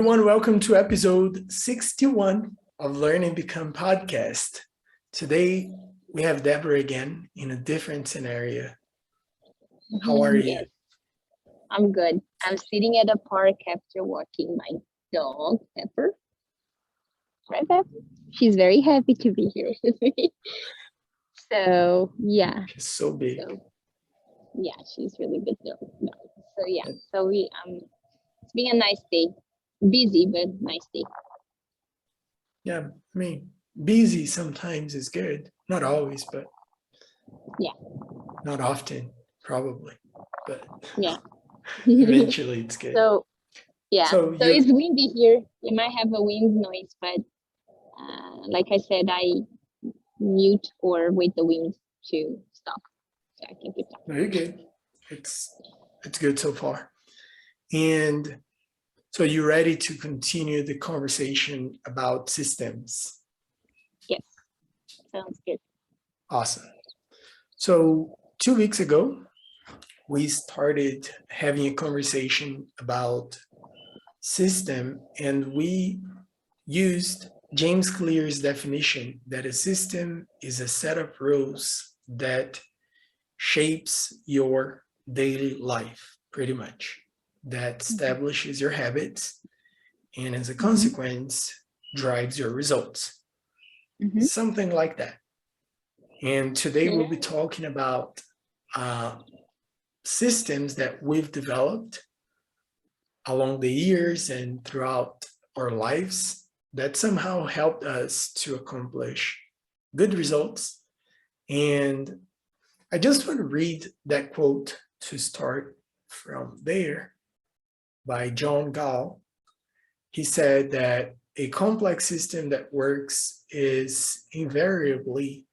Everyone, welcome to episode 61 of Learn and Become podcast. Today, we have Deborah again in a different scenario. How are you? Yes, I'm good. I'm sitting at a park after walking my dog, Pepper. Right, Pepper? She's very happy to be here with me. So, yeah. She's so big. Yeah, she's really big dog. So, yeah. So, it's been a nice day. Busy, but nice day. Yeah, I mean, busy sometimes is good. Not always, but yeah, not often, probably. But yeah. eventually it's good. So, yeah. So it's windy here. You might have a wind noise, but like I said, I mute or wait the wind to stop so I can keep talking. No, you're good. It's good so far. And so you're ready to continue the conversation about systems? Yes, sounds good. Awesome. So 2 weeks ago, we started having a conversation about system, and we used James Clear's definition that a system is a set of rules that shapes your daily life, pretty much, that establishes your habits and as a consequence drives your results. Something like that. And today we'll be talking about systems that we've developed along the years and throughout our lives that somehow helped us to accomplish good results. And I just want to read that quote to start from there by John Gall. He said that a complex system that works is invariably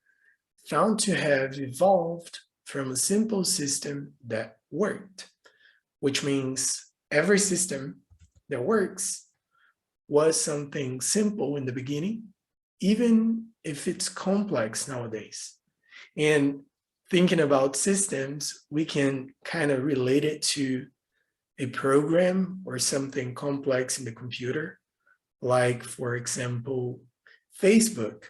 found to have evolved from a simple system that worked, which means every system that works was something simple in the beginning, even if it's complex nowadays. And thinking about systems, we can kind of relate it to a program or something complex in the computer. Like, for example, Facebook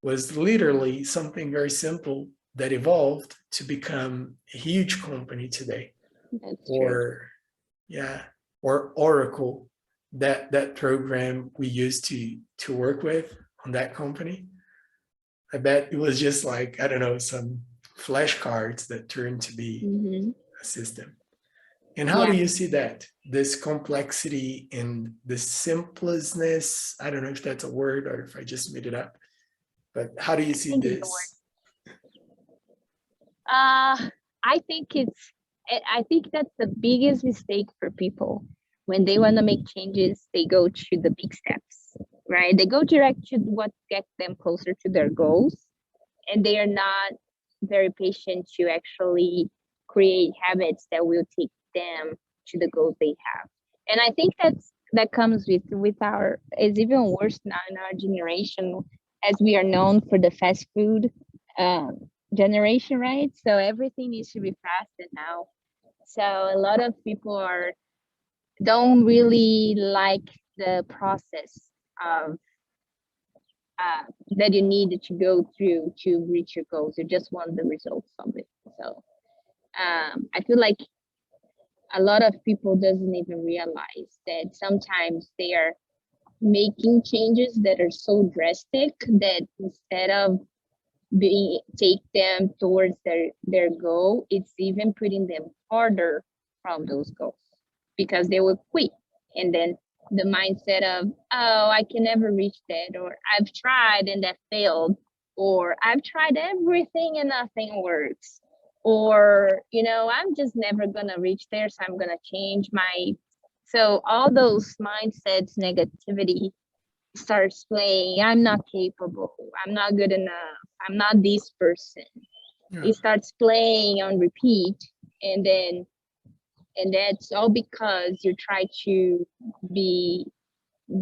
was literally something very simple that evolved to become a huge company today. That's true. Or Oracle, that program we used to work with on that company. I bet it was just like, I don't know, some flashcards that turned to be a system. And how do you see that? This complexity and the simplicity, I don't know if that's a word or if I just made it up, but how do you see this? I think that's the biggest mistake for people. When they want to make changes, they go to the big steps, right? They go direct to what gets them closer to their goals, and they are not very patient to actually create habits that will take them to the goals they have. And I think that comes with it's even worse now in our generation, as we are known for the fast food generation, right? So everything needs to be fast now. So a lot of people don't really like the process of that you need to go through to reach your goals. You just want the results of it. So I feel like a lot of people doesn't even realize that sometimes they are making changes that are so drastic that instead of take them towards their goal, it's even putting them farther from those goals because they will quit. And then the mindset of, oh, I can never reach that, or I've tried and that failed, or I've tried everything and nothing works, or, I'm just never gonna reach there, so I'm gonna change so all those mindsets, negativity starts playing. I'm not capable, I'm not good enough, I'm not this person. It starts playing on repeat, and that's all because you try to be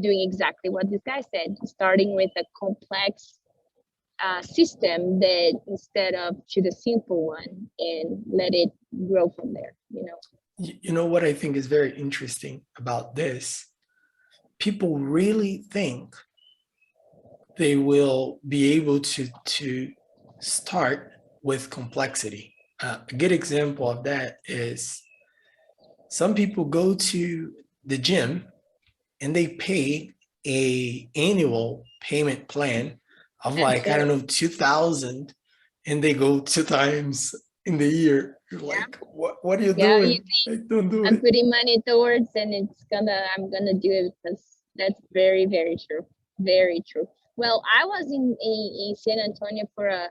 doing exactly what this guy said, starting with a complex system that instead of to the simple one and let it grow from there. You know what I think is very interesting about this people really think they will be able to start with complexity. A good example of that is some people go to the gym and they pay a annual payment plan of like, I don't know, 2,000, and they go 2 times in the year. You're like, what are you doing? Don't do I'm it. putting money towards, and I'm gonna do it because that's very, very true. Very true. Well, I was in San Antonio for a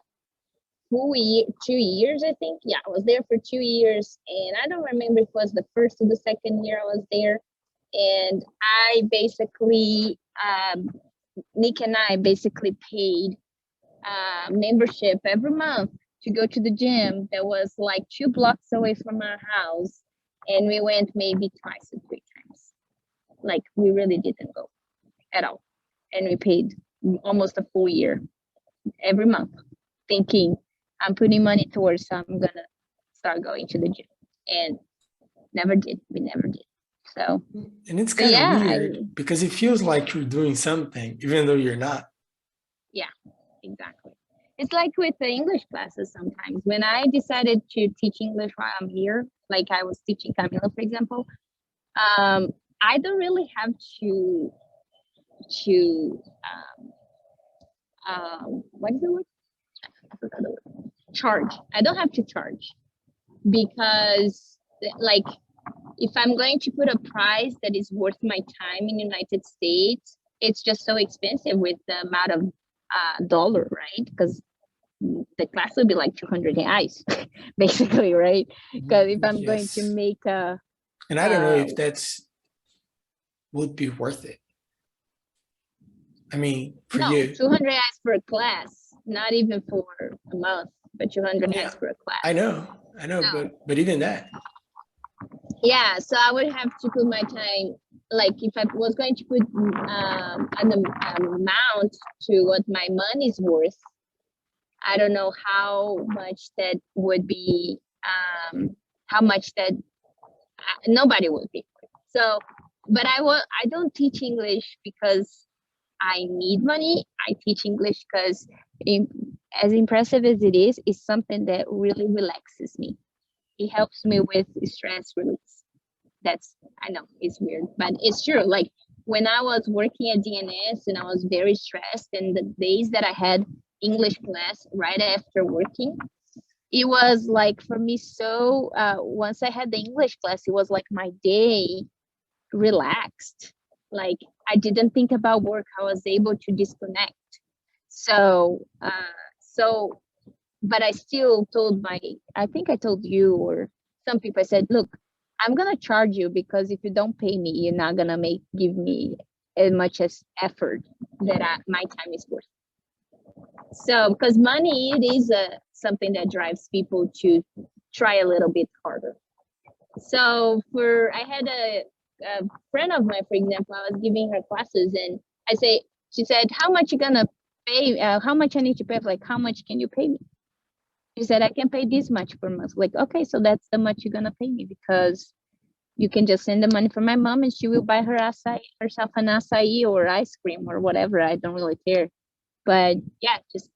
full year, 2 years, I think. Yeah, I was there for 2 years, and I don't remember if it was the first or the second year I was there. And I basically, Nick and I basically paid membership every month to go to the gym that was like 2 blocks away from our house, and we went maybe twice or 3 times. Like, we really didn't go at all, and we paid almost a full year every month, thinking I'm putting money towards, so I'm gonna start going to the gym, and never did. We never did. So, and it's kind of weird because it feels like you're doing something even though you're not. Yeah, exactly. It's like with the English classes sometimes. When I decided to teach English while I'm here, like I was teaching Camila, for example, I don't really have to what is the word? I forgot the word. Charge. I don't have to charge because, like, if I'm going to put a price that is worth my time in the United States, it's just so expensive with the amount of dollar, right? Because the class will be like 200 reais, basically, right? Because if I'm going to make a... And I don't know if that's would be worth it. I mean, for you. 200 reais for a class, not even for a month, but 200 reais for a class. I know, but even that. Yeah, so I would have to put my time, like if I was going to put an amount to what my money is worth, I don't know how much that would be, how much that nobody would be. So, but I don't teach English because I need money. I teach English because, as impressive as it is, it's something that really relaxes me. It helps me with stress release. I know it's weird, but it's true. Like when I was working at DNS and I was very stressed, and the days that I had English class right after working, it was like for me, so once I had the English class, it was like my day relaxed. Like I didn't think about work. I was able to disconnect. So but I still told I think I told you or some people, I said, look, I'm gonna charge you because if you don't pay me, you're not gonna give me as much as effort that my time is worth. So, because money, it is something that drives people to try a little bit harder. So I had a friend of mine, for example, I was giving her classes, and she said, how much you gonna pay? How much I need to pay? Like, how much can you pay me? She said, I can pay this much per month. Like, okay, so that's the much you're gonna pay me, because you can just send the money for my mom and she will buy herself an acai or ice cream or whatever. I don't really care. But yeah, just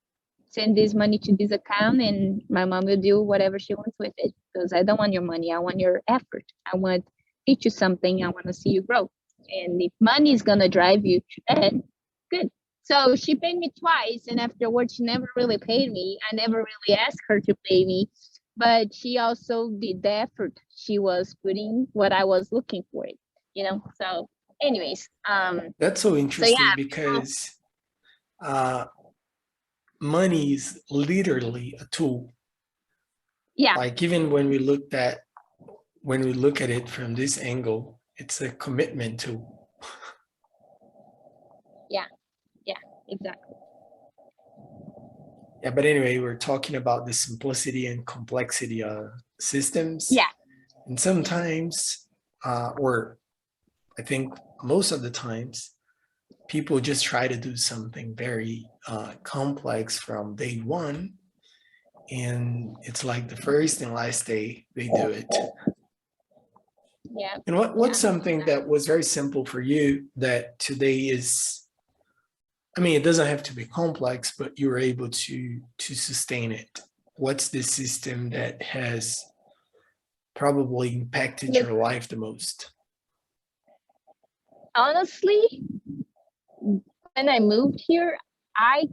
send this money to this account and my mom will do whatever she wants with it, because I don't want your money. I want your effort. I want to teach you something. I want to see you grow. And if money is gonna drive you to that, good. So she paid me twice, and afterwards she never really paid me. I never really asked her to pay me, but she also did the effort. She was putting what I was looking for it, So anyways, that's so interesting, because money is literally a tool. Yeah. Like even when we look at it from this angle, it's a commitment tool. Yeah, exactly. Yeah, but anyway, we're talking about the simplicity and complexity of systems. Yeah. And sometimes, or I think most of the times, people just try to do something very complex from day one. And it's like the first and last day they do it. Yeah. And Yeah. what's something that was very simple for you that today is, I mean, it doesn't have to be complex, but you're able to sustain it? What's the system that has probably impacted Look, your life the most? honestly, when I moved here, I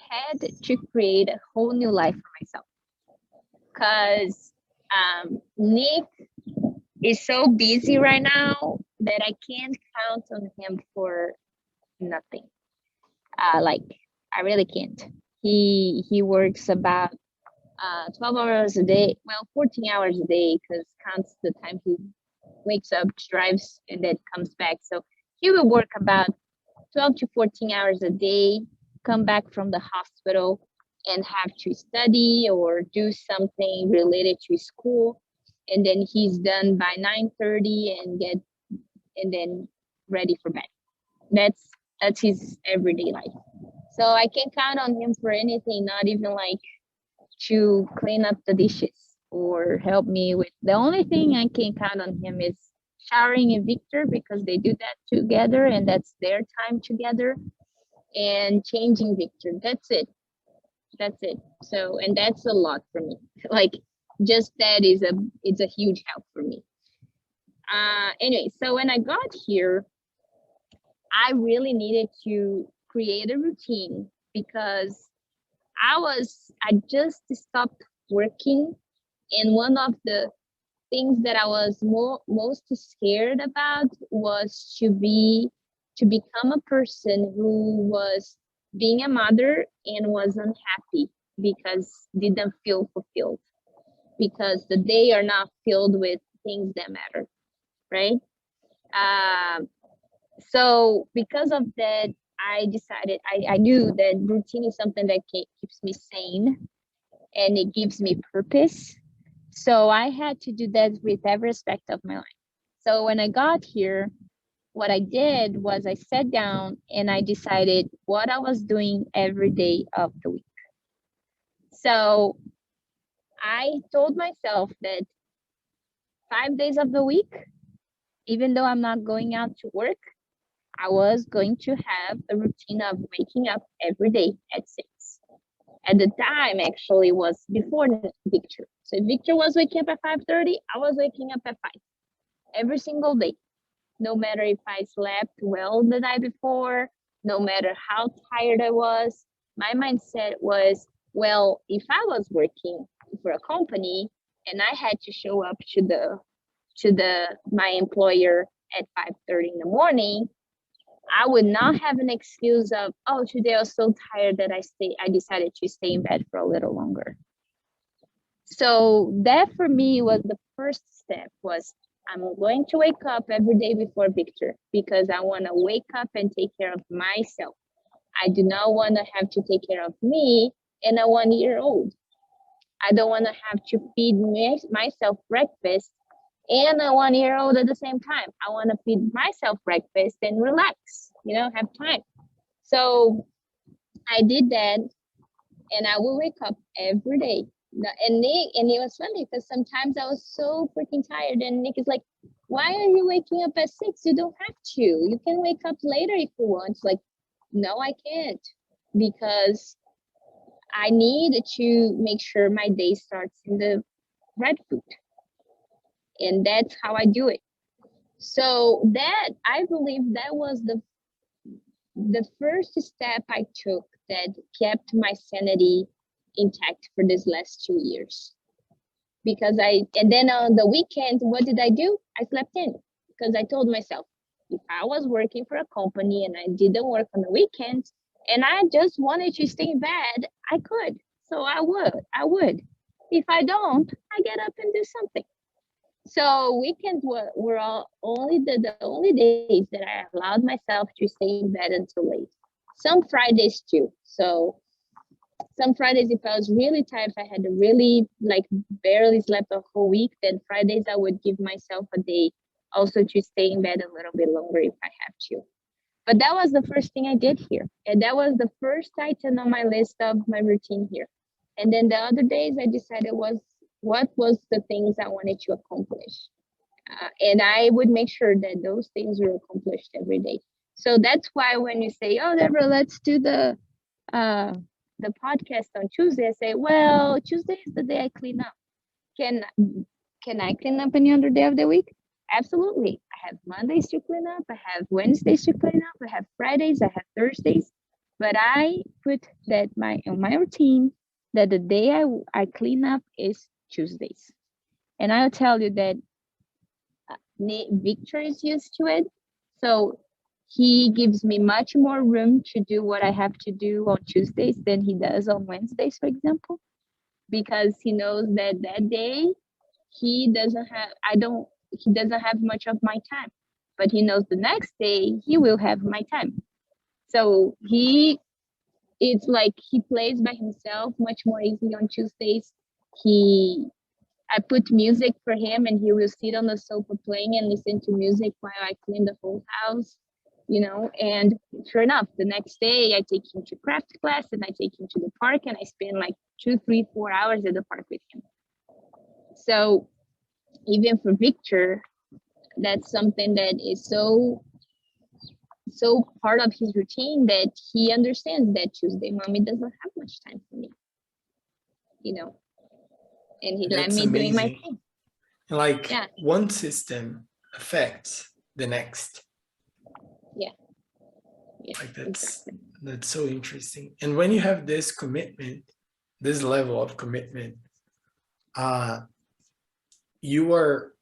had to create a whole new life for myself because Nick is so busy right now that I can't count on him for nothing. Like I really can't. He works about 12 hours a day, well, 14 hours a day, because counts the time he wakes up, drives, and then comes back. So he will work about 12 to 14 hours a day, come back from the hospital and have to study or do something related to school. And then he's done by 9:30 and then ready for bed. That's his everyday life. So I can't count on him for anything, not even like to clean up the dishes or help me with. The only thing I can count on him is showering and Victor, because they do that together and that's their time together, and changing Victor. That's it. That's it. So, and that's a lot for me. Like just that is it's a huge help for me. Anyway, so when I got here, I really needed to create a routine because I just stopped working, and one of the things that I was most scared about was to become a person who was being a mother and was unhappy because didn't feel fulfilled, because the day are not filled with things that matter, right? Um, so because of that, I decided I knew that routine is something that keeps me sane and it gives me purpose. So I had to do that with every aspect of my life. So when I got here, what I did was I sat down and I decided what I was doing every day of the week. So I told myself that 5 days of the week, even though I'm not going out to work, I was going to have a routine of waking up every day at 6. At the time, actually, was before Victor. So Victor was waking up at 5:30. I was waking up at 5 every single day, no matter if I slept well the night before, no matter how tired I was. My mindset was, well, if I was working for a company and I had to show up to my employer at 5:30 in the morning, I would not have an excuse of, oh, today I was so tired that I decided to stay in bed for a little longer. So that for me was the first step, was I'm going to wake up every day before Victor because I want to wake up and take care of myself. I do not want to have to take care of me and a 1-year-old. I don't want to have to feed myself breakfast and a 1-year-old at the same time. I want to feed myself breakfast and relax, have time. So I did that, and I will wake up every day. And it was funny because sometimes I was so freaking tired, and Nick is like, "Why are you waking up at 6? You don't have to. You can wake up later if you want." Like, no, I can't, because I need to make sure my day starts in the right foot. And that's how I do it. So that, I believe that was the first step I took that kept my sanity intact for these last 2 years. Because and then on the weekend, what did I do? I slept in, because I told myself, if I was working for a company and I didn't work on the weekends and I just wanted to stay in bed, I could. So I would. If I don't, I get up and do something. So weekends were only the only days that I allowed myself to stay in bed until late. Some Fridays too. So some Fridays, if I was really tired, if I had really barely slept a whole week, then Fridays I would give myself a day also to stay in bed a little bit longer if I have to. But that was the first thing I did here. And that was the first item on my list of my routine here. And then the other days I decided what was the things I wanted to accomplish. And I would make sure that those things were accomplished every day. So that's why when you say, "Oh, Deborah, let's do uh, the podcast on Tuesday," I say, "Well, Tuesday is the day I clean up. Can can I clean up any other day of the week? Absolutely. I have Mondays to clean up. I have Wednesdays to clean up. I have Fridays. I have Thursdays. But I put that on my routine that the day I clean up is Tuesdays. And I'll tell you that Victor is used to it. So he gives me much more room to do what I have to do on Tuesdays than he does on Wednesdays, for example, because he knows that that day he doesn't have much of my time, but he knows the next day he will have my time. So it's like he plays by himself much more easily on Tuesdays. I put music for him and he will sit on the sofa playing and listen to music while I clean the whole house, and sure enough, the next day I take him to craft class and I take him to the park and I spend like 2, 3, 4 hours at the park with him. So even for Victor, that's something that is so part of his routine that he understands that Tuesday mommy doesn't have much time for me, and he let That's me doing my amazing. thing. Like Yeah. one system affects the next. Yeah, Like exactly. that's so interesting. And when you have this commitment, this level of commitment, you are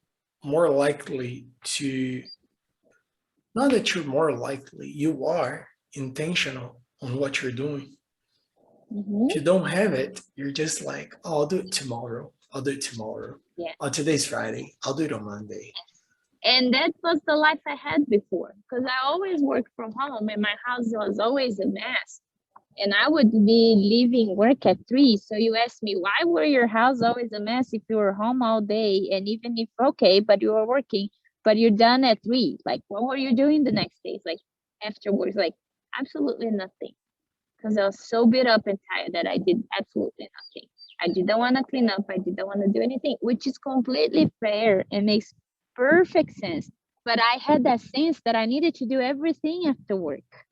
more likely to, not that you're more likely, you are intentional on what you're doing. If you don't have it, you're just like, oh, I'll do it tomorrow. I'll do it tomorrow. Yeah. Oh, today's Friday. I'll do it on Monday. And that was the life I had before, because I always worked from home and my house was always a mess. And I would be leaving work at 3. So you asked me, why were your house always a mess if you were home all day? And even if, okay, but you were working, but you're done at 3. Like, what were you doing the next day? It's like afterwards, like absolutely nothing. Because I was so beat up and tired that I did absolutely nothing. I didn't want to clean up. I didn't want to do anything, which is completely fair and makes perfect sense. But I had that sense that I needed to do everything after work.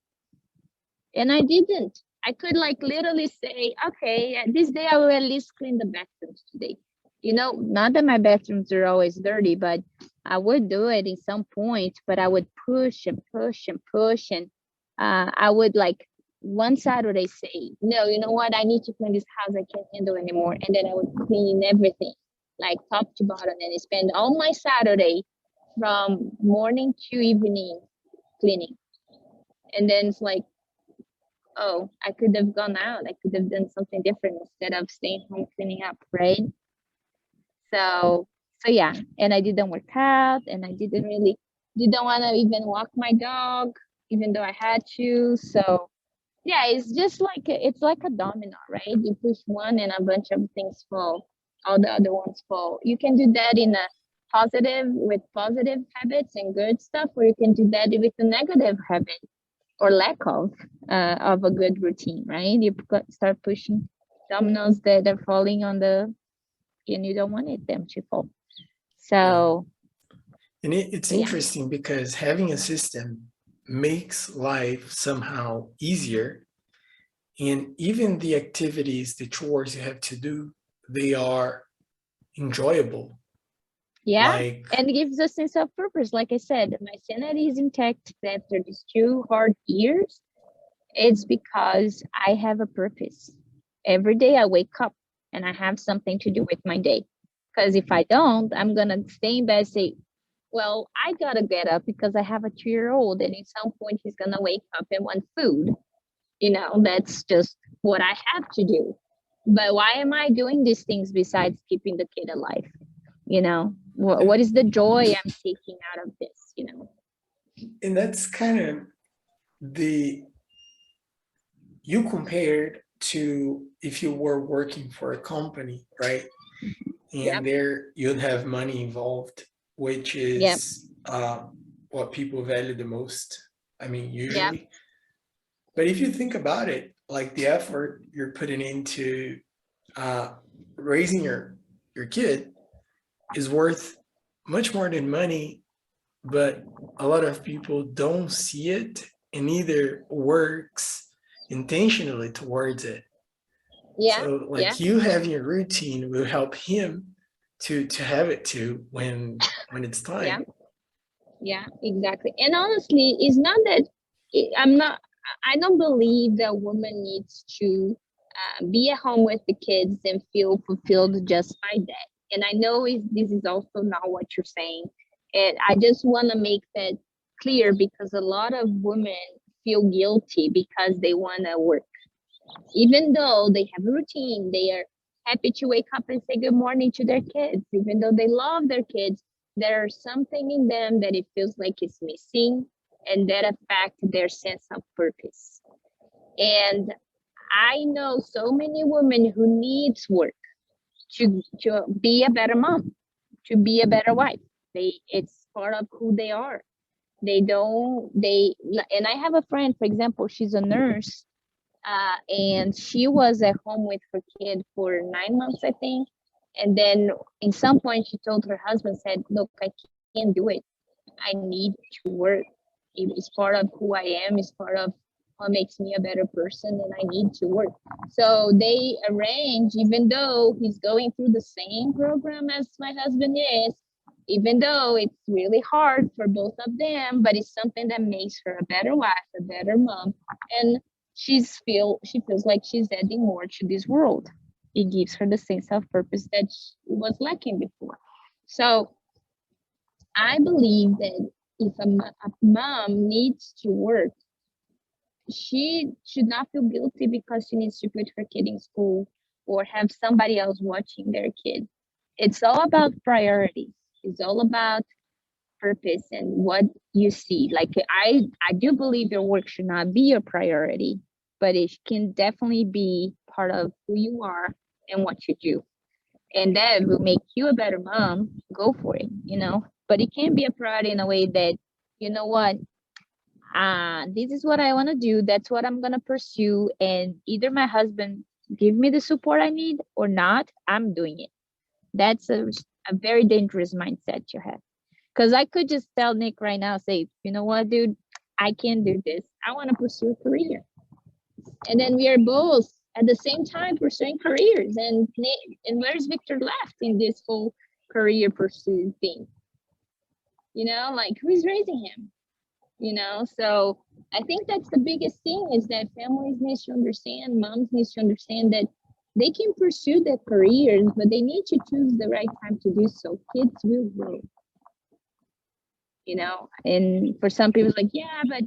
And I didn't. I could like literally say, okay, this day I will at least clean the bathrooms today. Not that my bathrooms are always dirty, but I would do it in some point, but I would push and push and push. And I would like one Saturday say, no, you know what? I need to clean this house. I can't handle anymore. And then I would clean everything, like top to bottom, and spend all my Saturday from morning to evening cleaning. And then it's like, oh, I could have gone out. I could have done something different instead of staying home cleaning up, right? So yeah, and I didn't work out, and I didn't want to even walk my dog, even though I had to. So yeah, it's just like it's like a domino, right? You push one, and a bunch of things fall. All the other ones fall. You can do that in a with positive habits and good stuff, or you can do that with a negative habit or lack of a good routine, right? You start pushing dominoes that are falling and you don't want them to fall. So, and it's interesting because having a system makes life somehow easier. And even the activities, the chores you have to do, they are enjoyable. Yeah, and it gives a sense of purpose. Like I said, my sanity is intact after these 2 hard years. It's because I have a purpose. Every day I wake up and I have something to do with my day. Because if I don't, I'm going to stay in bed and say, well, I got to get up because I have a 2-year-old and at some point he's going to wake up and want food. That's just what I have to do. But why am I doing these things besides keeping the kid alive? What is the joy I'm taking out of this? And that's kind of you compared to if you were working for a company, right? And there you'd have money involved, which is what people value the most. I mean, usually. But if you think about it, like the effort you're putting into raising your kid is worth much more than money, but a lot of people don't see it and neither works intentionally towards it. Yeah, So yeah, like you having a routine will help him to have it too when it's yeah, time. yeah, exactly. And honestly, it's not that I'm not. I don't believe that a woman needs to be at home with the kids and feel fulfilled just by that. And I know this is also not what you're saying. And I just want to make that clear because a lot of women feel guilty because they want to work. Even though they have a routine, they are happy to wake up and say good morning to their kids. Even though they love their kids, there's something in them that it feels like it's missing and that affects their sense of purpose. And I know so many women who needs work to be a better mom, to be a better wife. It's part of who they are. They don't they and I have a friend, for example, she's a nurse, and she was at home with her kid for 9 months, I think. And then in some point she told her husband, said, look, I can't do it. I need to work. It's part of who I am. It's part of what makes me a better person, and I need to work. So they arrange, even though he's going through the same program as my husband is, even though it's really hard for both of them, but it's something that makes her a better wife, a better mom, and she feels like she's adding more to this world. It gives her the sense of purpose that was lacking before. So I believe that if a mom needs to work, she should not feel guilty because she needs to put her kid in school or have somebody else watching their kid. It's all about priorities. It's all about purpose and what you see. Like I do believe your work should not be your priority, but it can definitely be part of who you are and what you do. And that will make you a better mom. Go for it, But it can be a priority in a way that, you know what, this is what I want to do. That's what I'm gonna pursue. And either my husband give me the support I need or not, I'm doing it. That's a very dangerous mindset to have. Because I could just tell Nick right now, say, you know what, dude, I can't do this. I want to pursue a career. And then we are both at the same time pursuing careers. And where's Victor left in this whole career pursuit thing? Like who's raising him? So I think that's the biggest thing is that families need to understand, moms need to understand that they can pursue their careers, but they need to choose the right time to do so. Kids will grow. And for some people, like, yeah, but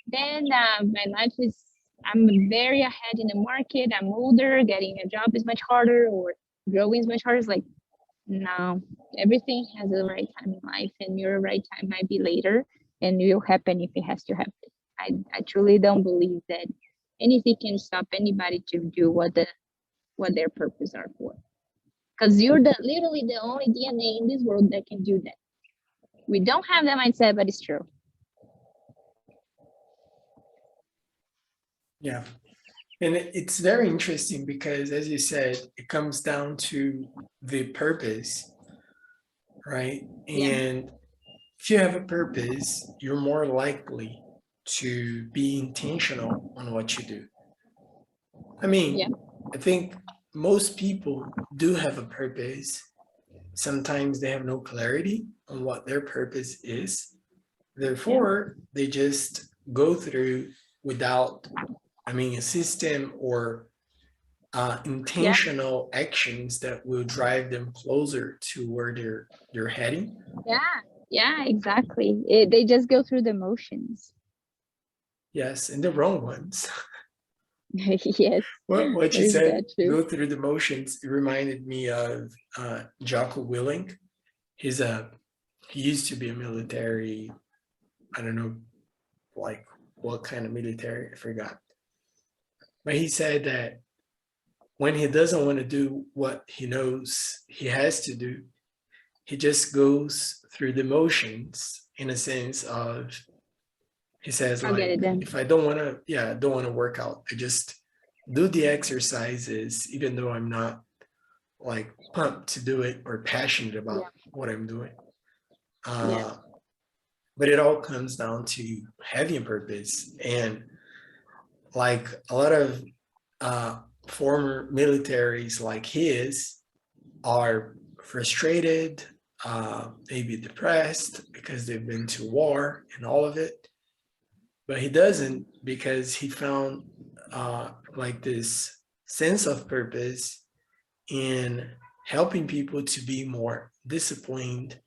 then my life is, I'm very ahead in the market, I'm older, getting a job is much harder, or growing is much harder. It's like, no, everything has a right time in life, and your right time might be later, and it will happen if it has to happen. I truly don't believe that anything can stop anybody to do what their purpose are for. Because you're literally the only DNA in this world that can do that. We don't have that mindset, but it's true. Yeah. And it's very interesting because, as you said, it comes down to the purpose, right? Yeah. And if you have a purpose, you're more likely to be intentional on what you do. I Yeah. mean, I think most people do have a purpose. Sometimes they have no clarity on what their purpose is. Therefore, they just go through without, a system or Yeah. intentional actions that will drive them closer to where they're heading. Yeah. Yeah, exactly. They just go through the motions. Yes, and the wrong ones. Yes. What you There's said, that too. go through the motions, it reminded me of Jocko Willink. He's he used to be a military, I don't know, like what kind of military, I forgot. But he said that when he doesn't want to do what he knows he has to do, he just goes through the motions in a sense of, he says, I'll get like, it then. if I don't want to, I don't want to work out, I just do the exercises, even though I'm not like pumped to do it or passionate about what I'm doing. Yeah. But it all comes down to having a purpose. And like a lot of former militaries like his are frustrated, maybe depressed because they've been to war and all of it. But he doesn't, because he found like this sense of purpose in helping people to be more disciplined.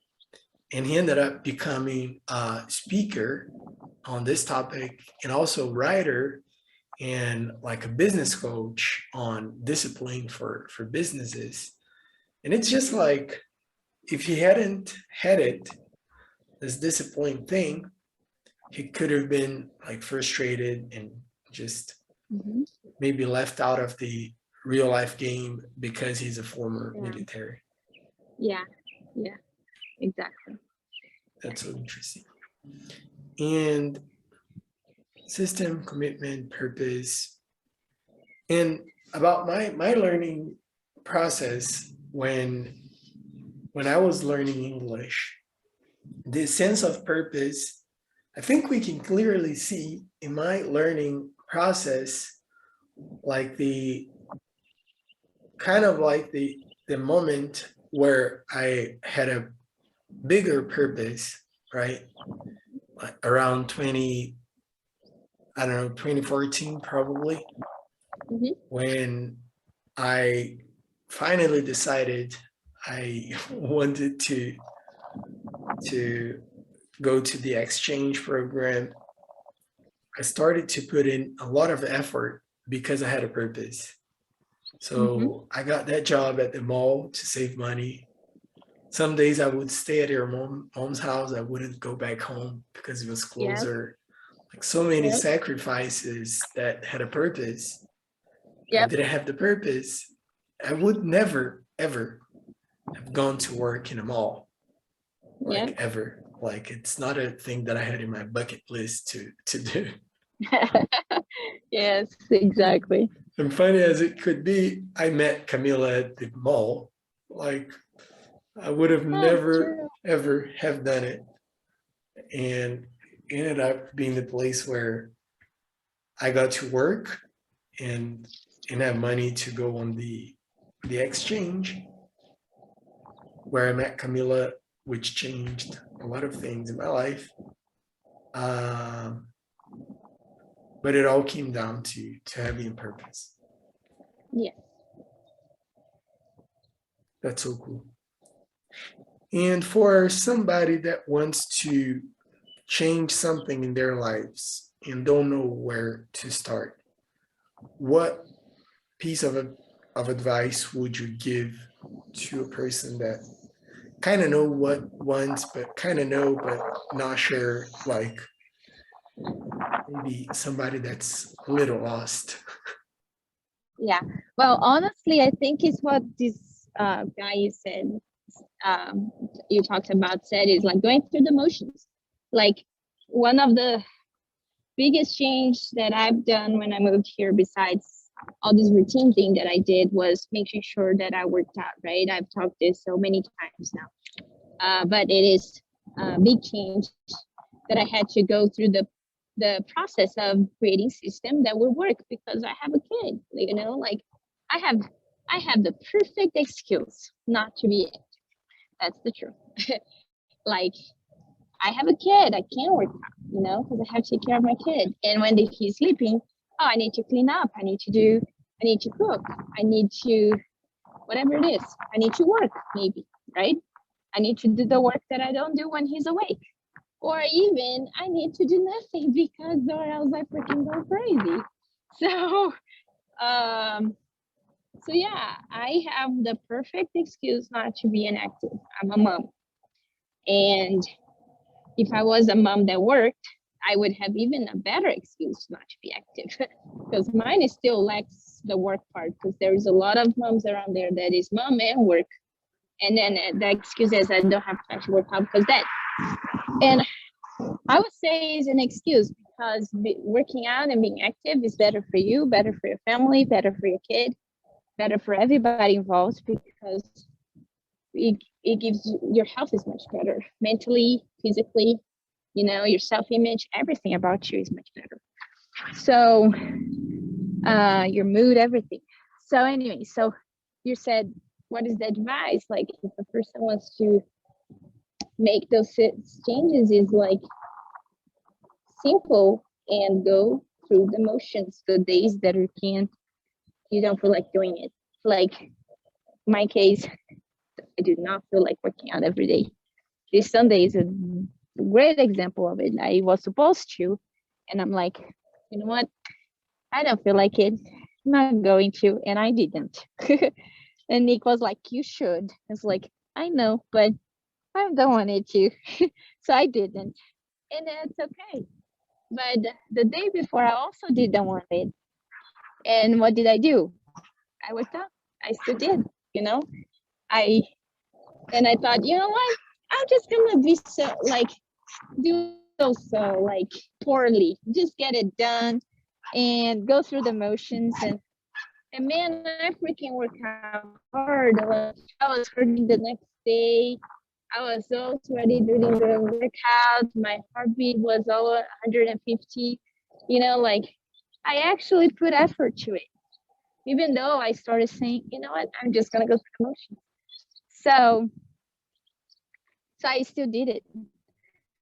And he ended up becoming a speaker on this topic and also writer and like a business coach on discipline for businesses. And it's just like, if he hadn't had it, this discipline thing, he could have been like frustrated and just Mhm. maybe left out of the real life game because he's a former Yeah. military. Yeah. Yeah. Exactly. That's so interesting. And system, commitment, purpose. And about my learning process, when I was learning English, the sense of purpose, I think we can clearly see in my learning process, like the kind of like the moment where I had a bigger purpose, right? Like around 20, I don't know, 2014 probably, Mhm. when I finally decided I wanted to go to the exchange program. I started to put in a lot of effort because I had a purpose. Mhm. So I got that job at the mall to save money. Some days I would stay at your mom's house. I wouldn't go back home because it was Yeah. closer. Like so many Yep. sacrifices that had a purpose. I Yep. didn't have the purpose. I would never, ever have gone to work in a mall, like Yep. ever. Like it's not a thing that I had in my bucket list to do. Yes. Exactly. And funny as it could be, I met Camila at the mall. Like I would have That's never true. ever have done it, and ended up being the place where I got to work and have money to go on the exchange, where I met Camila, which changed a lot of things in my life. Um, but it all came down to having a purpose. Yeah. That's so cool. And for somebody that wants to change something in their lives and don't know where to start, what piece of advice would you give to a person that kind of know what wants, but kind of know, but not sure, like maybe somebody that's a little lost? Yeah. Well, honestly, I think it's what this guy you said, um, you talked about, said is like going through the motions. Like one of the biggest change that I've done when I moved here, besides all this routine thing that I did, was making sure that I worked out, right? I've talked this so many times now. But it is a big change that I had to go through the process of creating system that will work because I have a kid. You know, like I have I have the perfect excuse not to be active. That's the truth. Like I have a kid, I can't work out, you know, because I have to take care of my kid. And when he's sleeping, oh, I need to clean up, I need to cook, I need to whatever it is, I need to work maybe, right? I need to do the work that I don't do when he's awake. Or even I need to do nothing because or else I freaking go crazy. So um so yeah, I have the perfect excuse not to be inactive. I'm a mom. And if I was a mom that worked, I would have even a better excuse not to be active because mine is still lacks the work part because there's a lot of moms around there that is mom and work. And then the excuse is I don't have to actually work out because that. And I would say is an excuse because working out and being active is better for you, better for your family, better for your kid, better for everybody involved because it gives you, your health is much better mentally, physically, you know, your self-image, everything about you is much better. So your mood, everything. So anyway, so you said, what is the advice? Like if a person wants to make those changes, is like simple and go through the motions, the days that you don't feel like doing it. Like my case, I do not feel like working out every day. This Sunday is a great example of it. I was supposed to, and I'm like, you know what? I don't feel like it. I'm not going to, and I didn't. And Nick was like, you should. I was like, I know, but I don't want it to. So I didn't. And that's okay. But the day before, I also didn't want it. And what did I do? I worked out. I still did, you know? I thought, you know what? I'm just gonna be so like do so like poorly. Just get it done and go through the motions, and man, I freaking work out hard. Like I was hurting the next day. I was so sweaty during the workout. My heartbeat was over 150. You know, like I actually put effort to it, even though I started saying, you know what, I'm just gonna go through the motions. So I still did it.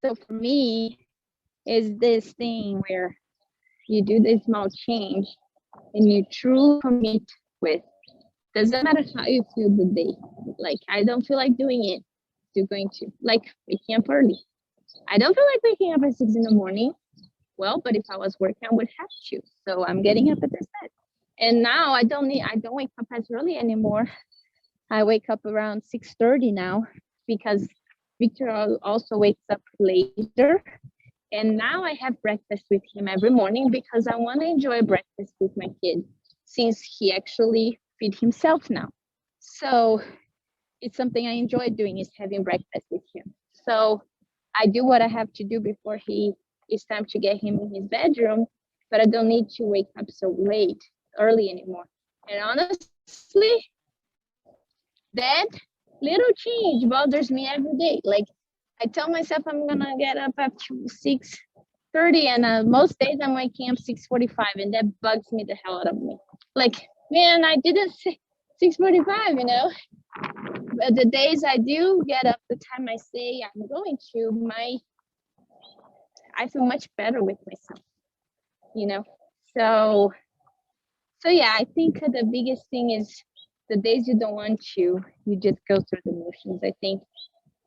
So for me, is this thing where you do this small change and you truly commit with. Doesn't matter how you feel the day. Like I don't feel like doing it. Still going to like waking up early. I don't feel like waking up at 6 in the morning. Well, but if I was working, I would have to. So I'm getting up at this time. And now I don't wake up as early anymore. I wake up around 6:30 now because Victor also wakes up later. And now I have breakfast with him every morning because I want to enjoy breakfast with my kid since he actually feed himself now. So it's something I enjoy doing, is having breakfast with him. So I do what I have to do before it's time to get him in his bedroom, but I don't need to wake up so early anymore. And honestly, that little change bothers me every day. Like I tell myself I'm gonna get up at 6:30, and most days I'm waking up 6:45, and that bugs me the hell out of me. Like, man, I didn't say 6:45, you know. But the days I do get up the time I say I'm going to, I feel much better with myself, you know. So yeah, I think the biggest thing is the days you don't want to, you just go through the motions. I think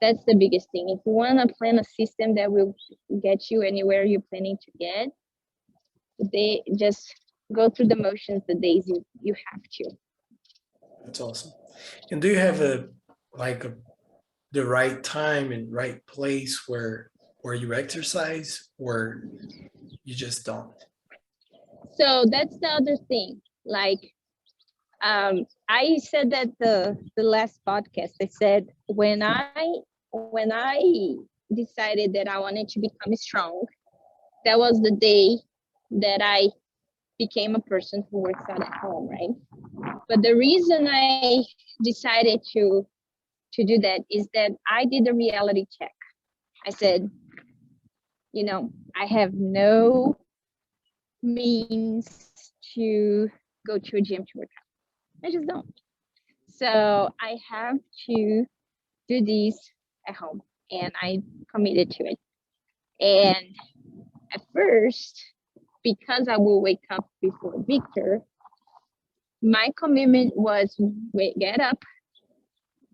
that's the biggest thing. If you want to plan a system that will get you anywhere you're planning to get, they just go through the motions the days you have to. That's awesome. And do you have the right time and right place where you exercise, or you just don't? So that's the other thing. Like I said that the last podcast, I said when I decided that I wanted to become strong, that was the day that I became a person who works out at home, right? But the reason I decided to do that is that I did a reality check. I said, you know, I have no means to go to a gym to work out. I just don't. So I have to do these at home, and I committed to it. And at first, because I will wake up before Victor, my commitment was get up,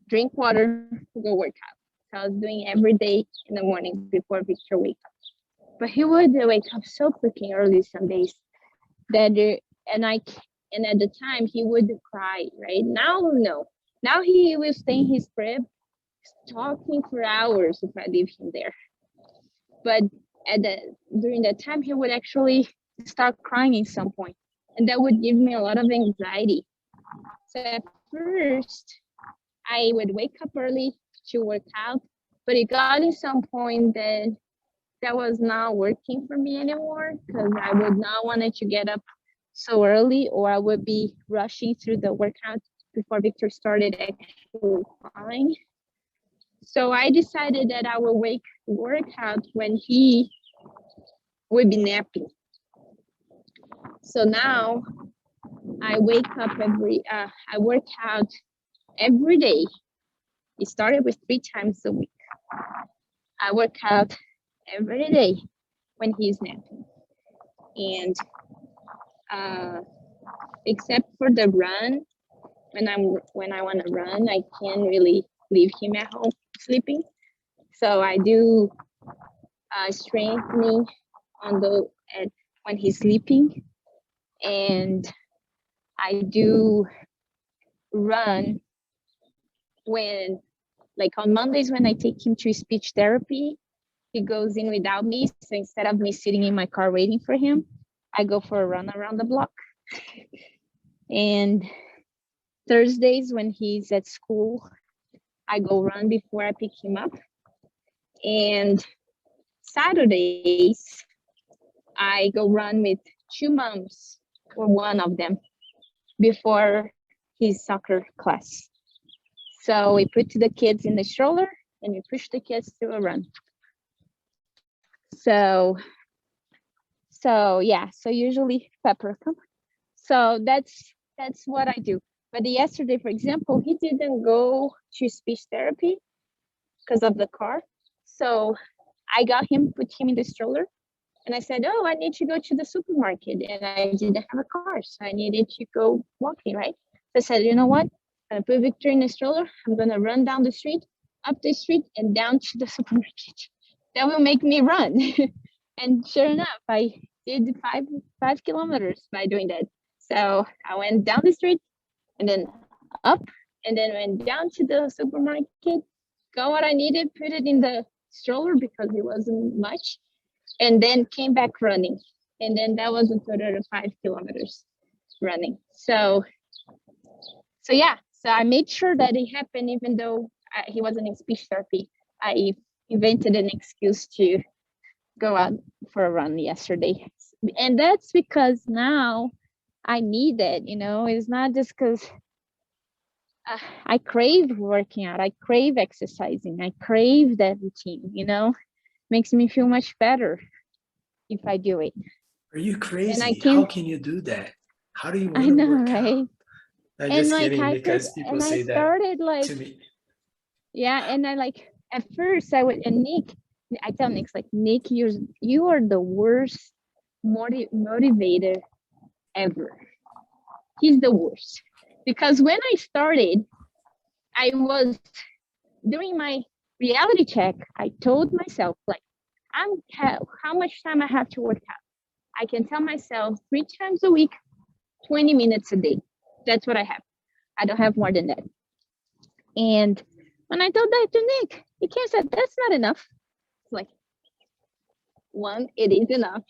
drink water, go work out. So I was doing every day in the morning before Victor wake up. But he would wake up so freaking early some days that and at the time he would cry, right? Now no. Now he will stay in his crib talking for hours if I leave him there. But during that time he would actually start crying at some point, and that would give me a lot of anxiety. So at first I would wake up early to work out, but it got in some point that was not working for me anymore, because I would not want to get up so early, or I would be rushing through the workout before Victor started actually crying. So I decided that I will work out when he will be napping. So now I wake up I work out every day. It started with 3 times a week. I work out every day when he's napping. And except for the run, when I want to run, I can't really leave him at home sleeping. So I do strengthening when he's sleeping, and I do run when, like on Mondays when I take him to speech therapy, he goes in without me. So instead of me sitting in my car waiting for him, I go for a run around the block. And Thursdays when he's at school, I go run before I pick him up. And Saturdays, I go run with 2 moms or one of them before his soccer class. So we put the kids in the stroller and we push the kids to a run. So yeah, so usually Pepper come. So that's what I do. But yesterday, for example, he didn't go to speech therapy because of the car. So I got him, put him in the stroller, and I said, oh, I need to go to the supermarket, and I didn't have a car, so I needed to go walking, right? So I said, you know what? I'm gonna put Victor in the stroller. I'm gonna run down the street, up the street, and down to the supermarket. That will make me run. And sure enough, I did 5 kilometers by doing that. So I went down the street and then up, and then went down to the supermarket, got what I needed, put it in the stroller because it wasn't much, and then came back running. And then that was a total of 5 kilometers running. So yeah, so I made sure that it happened even though he wasn't in speech therapy. I invented an excuse to go out for a run yesterday. And that's because now I need it, it's not just because I crave working out, I crave exercising, I crave that routine, makes me feel much better if I do it. Are you crazy? How can you do that? How do you want I to know, work right? out? I'm just kidding, because people say that to me. Yeah, and I at first I would, and Nick, I tell Nick, Nick, you are the worst motivator ever. He's the worst. Because when I started, I was doing my reality check. I told myself, how much time I have to work out. I can tell myself 3 times a week, 20 minutes a day. That's what I have. I don't have more than that. And when I told that to Nick, he came and said, that's not enough. It's like, 1, it is enough.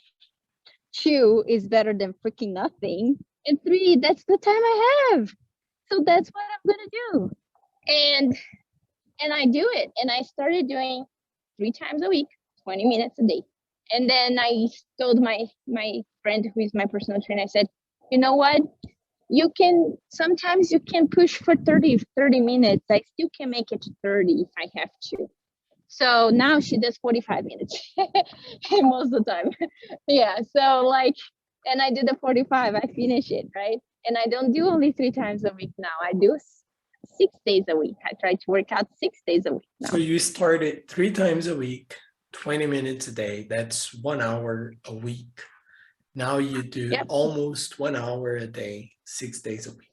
2 is better than freaking nothing. And 3, that's the time I have. So that's what I'm going to do. And I do it. And I started doing 3 times a week, 20 minutes a day. And then I told my friend who is my personal trainer, I said, you know what? Sometimes you can push for 30 minutes. I still can make it to 30 if I have to. So now she does 45 minutes most of the time. Yeah. So and I did the 45, I finish it, right? And I don't do only 3 times a week now. I do 6 days a week. I try to work out 6 days a week now. So you started 3 times a week, 20 minutes a day. That's 1 hour a week. Now you do almost 1 hour a day, 6 days a week.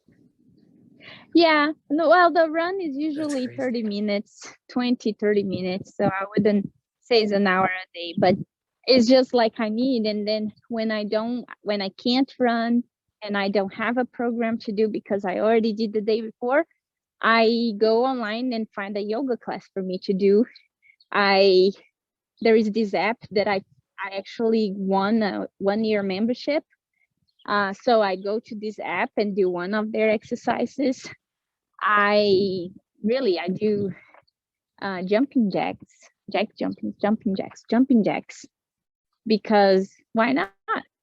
Yeah, no, well, the run is usually 30 minutes, 30 minutes. So I wouldn't say it's an hour a day, but it's just like I need. And then when I can't run and I don't have a program to do because I already did the day before, I go online and find a yoga class for me to do. There is this app that I actually won a 1-year membership. So I go to this app and do one of their exercises. I do jumping jacks, because why not?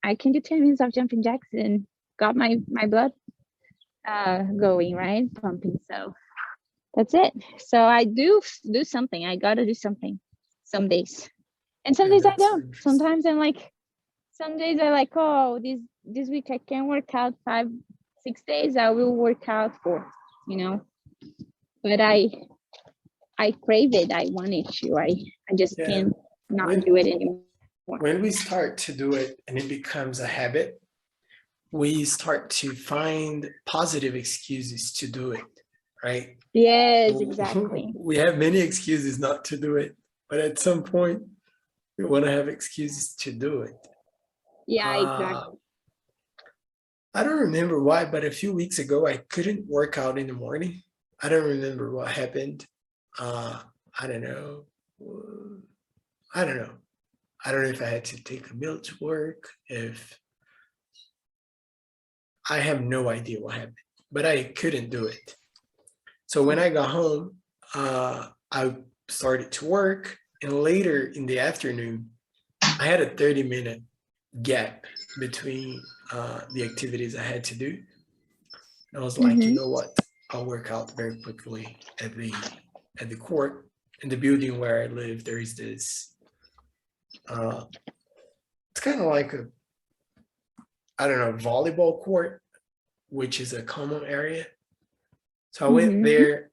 I can do 10 minutes of jumping jacks and got my blood going, right? Pumping. So that's it. So I do something. I gotta do something some days, and some Yeah, days I that's so don't. interesting. Sometimes I'm like, some days I like, oh, this week I can work out 5, 6 days. I will work out 4, you know. But I crave it. I want it to. I just Yeah. can't not When do it anymore. when we start to do it and it becomes a habit, we start to find positive excuses to do it, right? Yes, exactly. We have many excuses not to do it, but at some point we want to have excuses to do it. Yeah, Uh, exactly. I don't remember why, but a few weeks ago I couldn't work out in the morning. I don't remember what happened. I don't know. I don't know. I don't know if I had to take a meal to work, if I have no idea what happened, but I couldn't do it. So when I got home, I started to work, and later in the afternoon, I had a 30-minute gap between the activities I had to do. And I was like, you Mm-hmm. know what? I'll work out very quickly at the court. In the building where I live, there is this. It's kind of like a, I don't know, volleyball court, which is a common area. So I went Mm-hmm. there,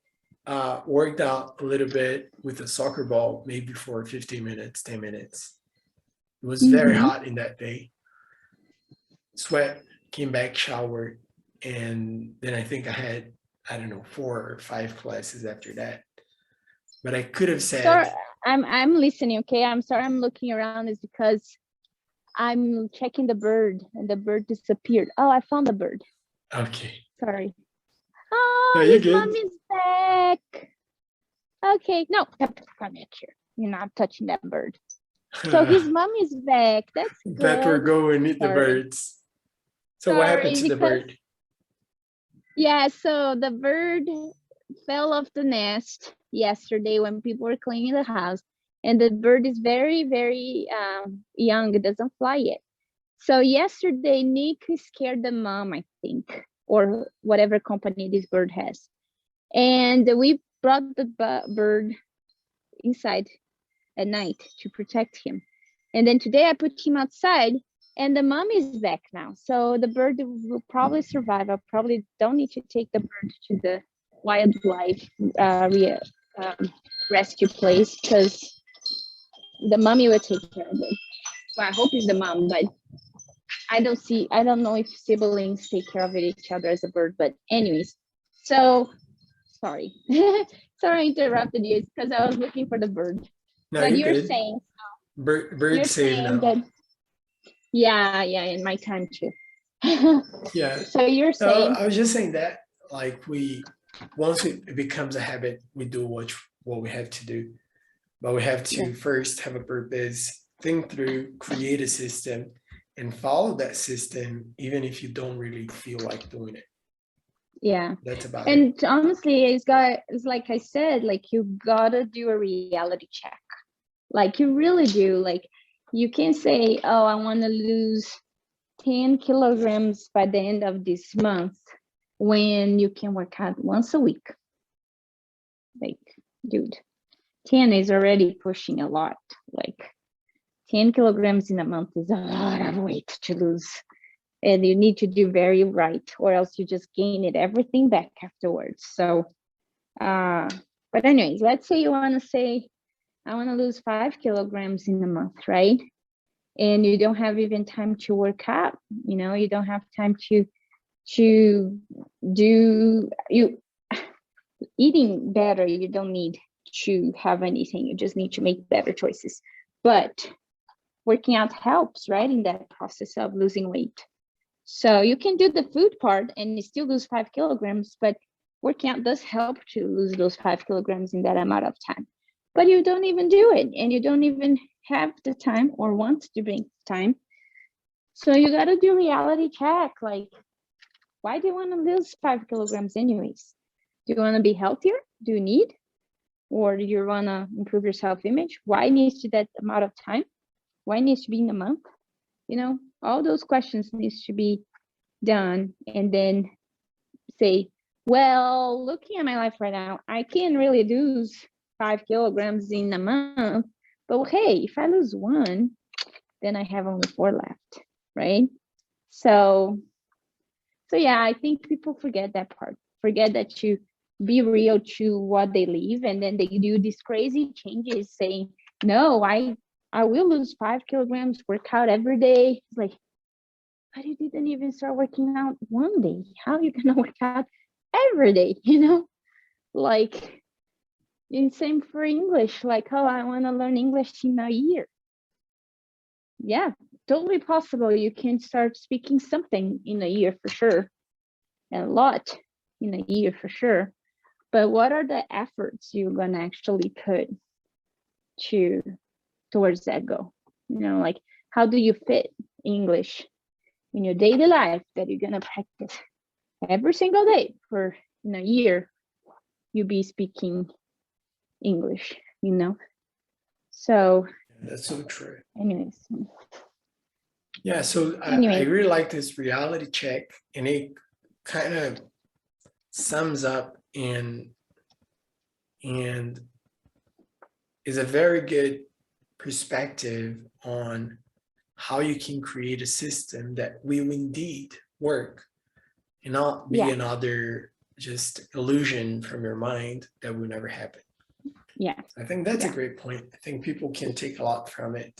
worked out a little bit with a soccer ball, maybe for 15 minutes, 10 minutes. It was very Mm-hmm. hot in that day. Sweat, came back, showered, and then I think I had, I don't know, 4 or 5 classes after that. But I could have Sorry, said, I'm listening. Okay, I'm sorry. I'm looking around. Is because I'm checking the bird, and the bird disappeared. Oh, I found the bird. okay, Sorry. no, Oh, you're his good. mom is back. Okay, no, come back here. You're not touching that bird. So his mom is back. That's That we're good. going eat the Sorry. birds. So what happened Sorry, to the because bird? yeah, so the bird fell off the nest yesterday when people were cleaning the house, and the bird is very, very young. It doesn't fly yet. So yesterday, Nick scared the mom, I think, or whatever company this bird has, and we brought the bird inside at night to protect him. And then today I put him outside, and the mom is back now. So the bird will probably survive. I probably don't need to take the bird to the wildlife rescue place because the mommy will take care of it. Well, I hope it's the mom, but I don't know if siblings take care of each other as a bird. But anyways, so sorry. Sorry I interrupted you. It's because I was looking for the bird. No, But you're good. you're Bird safe saying now. that yeah, in my time too. Yeah. So you're No, saying I was just saying that, like, once it becomes a habit, we do what we have to do, but we have yeah, to first have a purpose, think through, create a system, and follow that system, even if you don't really feel like doing it. yeah. That's about it. And honestly, it's like I said, like you gotta do a reality check. Like you really do. Like you can say, oh, I want to lose 10 kilograms by the end of this month when you can work out once a week. Like, dude, 10 is already pushing a lot. Like 10 kilograms in a month is a lot of weight to lose. And you need to do very right, or else you just gain it everything back afterwards. So, but anyways, let's say you want to say, I want to lose 5 kilograms in a month, right? And you don't have even time to work out. You don't have time to do you eating better. You don't need to have anything. You just need to make better choices. But working out helps, right, in that process of losing weight. So you can do the food part and you still lose 5 kilograms, but working out does help to lose those 5 kilograms in that amount of time. But you don't even do it, and you don't even have the time or want to bring time. So you got to do reality check. Like, why do you want to lose 5 kilograms anyways? Do you want to be healthier? Do you need? Or do you want to improve your self-image? Why needs to that amount of time? Why needs to be in a month? All those questions needs to be done, and then say, well, looking at my life right now, I can't really lose 5 kilograms in a month. But hey, if I lose 1, then I have only 4 left, right? So yeah, I think people forget that part. Forget that to be real to what they live, and then they do these crazy changes saying, no, I will lose 5 kilograms, work out every day. It's like, but you didn't even start working out one day. How are you gonna work out every day? Like, and same for English. Like, oh, I want to learn English in a year. Yeah, totally possible. You can start speaking something in a year for sure, and a lot in a year for sure. But what are the efforts you're gonna actually put towards that goal? Like, how do you fit English in your daily life that you're gonna practice every single day for in a year? You be speaking English, So That's so true. anyways. Yeah, so I Anyway, really like this reality check, and it kind of sums up and is a very good perspective on how you can create a system that will indeed work and not be yeah, another just illusion from your mind that will never happen. yeah, I think that's a yeah, great point. I think people can take a lot from it.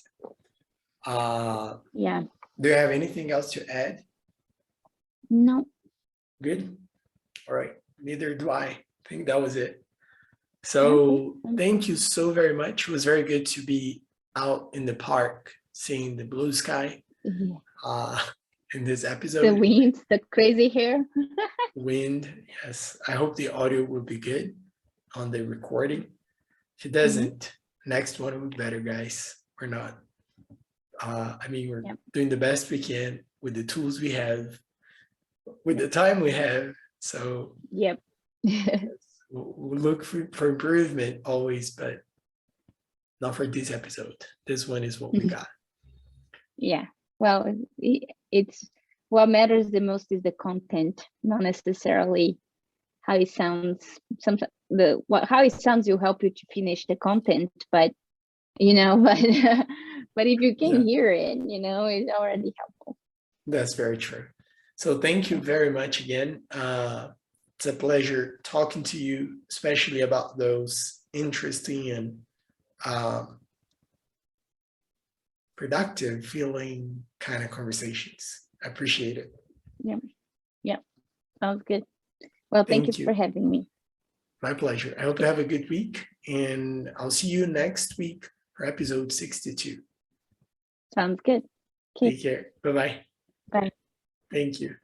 yeah. Do you have anything else to add? No, Good. All right. Neither do I. I think that was it. okay. So thank you so very much. It was very good to be out in the park, seeing the blue sky Yeah. in this The episode. wind, the crazy hair. Wind, yes. I hope the audio will be good on the recording. If it doesn't, next one will be better, guys. We're not. We're doing the best we can with the tools we have, with the time we have. So Yep. we'll look for improvement always, but not for this episode. This one is what we got. Yeah. Well, it's what matters the most is the content, not necessarily how it sounds. Sometimes how it sounds will help you to finish the content, but but if you can hear it, it's already helpful. That's very true. So thank you very much again. It's a pleasure talking to you, especially about those interesting and productive feeling kind of conversations. I appreciate it. Yeah. Sounds good. Well, thank you for having me. My pleasure. I hope you have a good week, and I'll see you next week for episode 62. Sounds good. Okay. Take care. Bye-bye. Bye. Thank you.